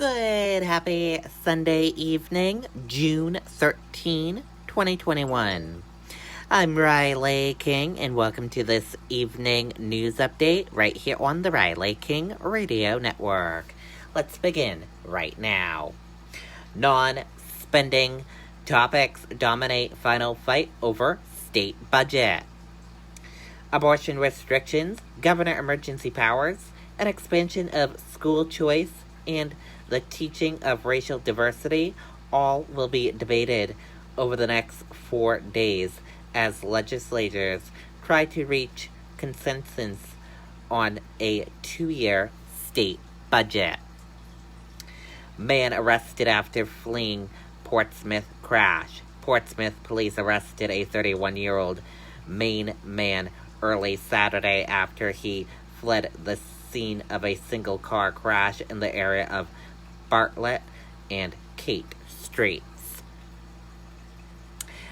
Good, happy Sunday evening, June 13, 2021. I'm Riley King, and welcome to this evening news update right here on the Riley King Radio Network. Let's begin right now. Non-spending topics dominate final fight over state budget. Abortion restrictions, governor emergency powers, an expansion of school choice, and the teaching of racial diversity all will be debated over the next 4 days as legislators try to reach consensus on a 2-year state budget. Man arrested after fleeing Portsmouth crash. Portsmouth police arrested a 31-year-old Maine man early Saturday after he fled the scene of a single car crash in the area of Bartlett and Kate Streets.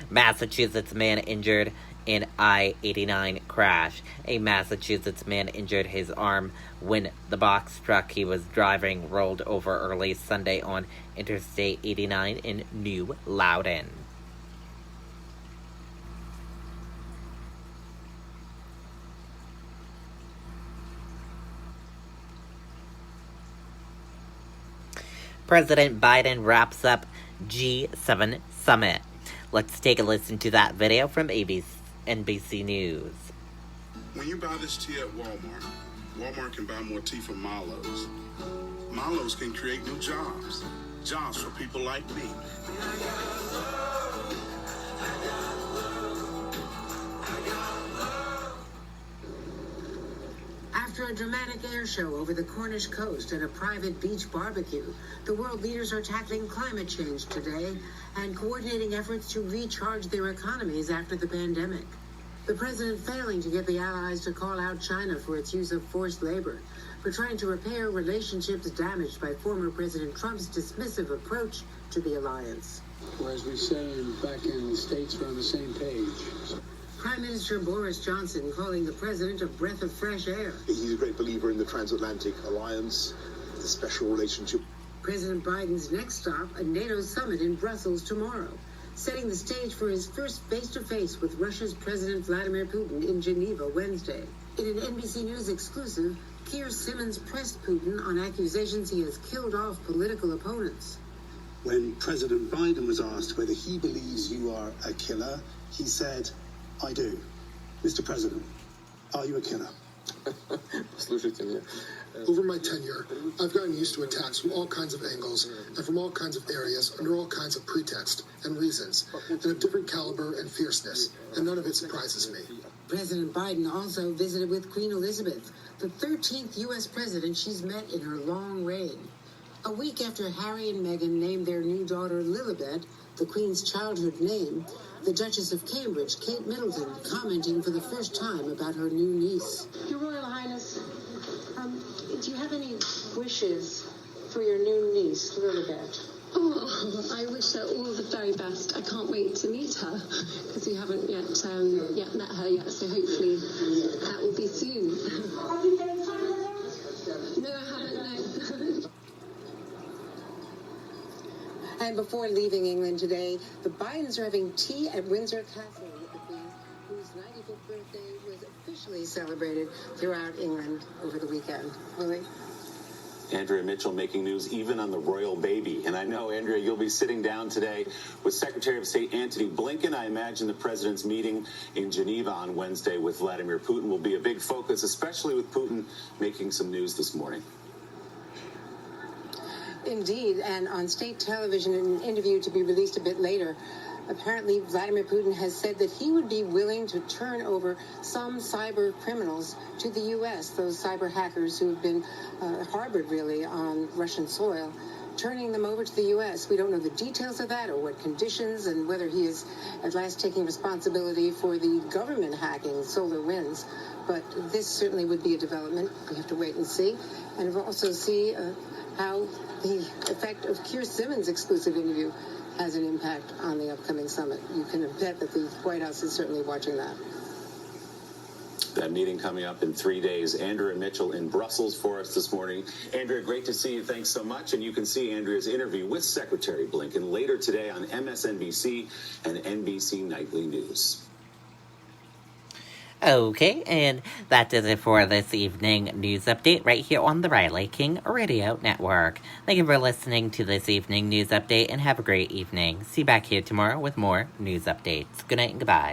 Massachusetts man injured in I-89 crash. A Massachusetts man injured his arm when the box truck he was driving rolled over early Sunday on Interstate 89 in New Loudon. President Biden wraps up G7 summit. Let's take a listen to that video from NBC News. When you buy this tea at Walmart, Walmart can buy more tea from Milo's. Milo's can create new jobs. Jobs for people like me. After a dramatic air show over the Cornish coast and a private beach barbecue, the world leaders are tackling climate change today and coordinating efforts to recharge their economies after the pandemic. The president failing to get the allies to call out China for its use of forced labor, for trying to repair relationships damaged by former President Trump's dismissive approach to the alliance. Or as we say back in the States, we're on the same page. Prime Minister Boris Johnson calling the president a breath of fresh air. He's a great believer in the transatlantic alliance, the special relationship. President Biden's next stop, a NATO summit in Brussels tomorrow, setting the stage for his first face-to-face with Russia's President Vladimir Putin in Geneva Wednesday. In an NBC News exclusive, Keir Simmons pressed Putin on accusations he has killed off political opponents. When President Biden was asked whether he believes you are a killer, he said, I do. Mr. President, are you a killer? Over my tenure, I've gotten used to attacks from all kinds of angles and from all kinds of areas under all kinds of pretext and reasons, and of different caliber and fierceness, and none of it surprises me. President Biden also visited with Queen Elizabeth, the 13th U.S. president she's met in her long reign. A week after Harry and Meghan named their new daughter Lilibet, the Queen's childhood name, the Duchess of Cambridge, Kate Middleton, commenting for the first time about her new niece. Your Royal Highness, do you have any wishes for your new niece, Lilibet? Oh, I wish her all the very best. I can't wait to meet her because we haven't yet met her yet, so hopefully that will be soon. No, I haven't, no. And before leaving England today, the Bidens are having tea at Windsor Castle with the Queen, whose 95th birthday was officially celebrated throughout England over the weekend. Willie? Andrea Mitchell making news even on the royal baby. And I know, Andrea, you'll be sitting down today with Secretary of State Antony Blinken. I imagine the president's meeting in Geneva on Wednesday with Vladimir Putin will be a big focus, especially with Putin making some news this morning. Indeed, and on state television, in an interview to be released a bit later, apparently Vladimir Putin has said that he would be willing to turn over some cyber criminals to the U.S., those cyber hackers who have been harbored, really, on Russian soil, turning them over to the U.S. We don't know the details of that or what conditions and whether he is at last taking responsibility for the government hacking SolarWinds. But this certainly would be a development. We have to wait and see. And we'll also see how the effect of Keir Simmons' exclusive interview has an impact on the upcoming summit. You can bet that the White House is certainly watching that. That meeting coming up in 3 days. Andrea Mitchell in Brussels for us this morning. Andrea, great to see you. Thanks so much. And you can see Andrea's interview with Secretary Blinken later today on MSNBC and NBC Nightly News. Okay, and that does it for this evening news update right here on the Riley King Radio Network. Thank you for listening to this evening news update and have a great evening. See you back here tomorrow with more news updates. Good night and goodbye.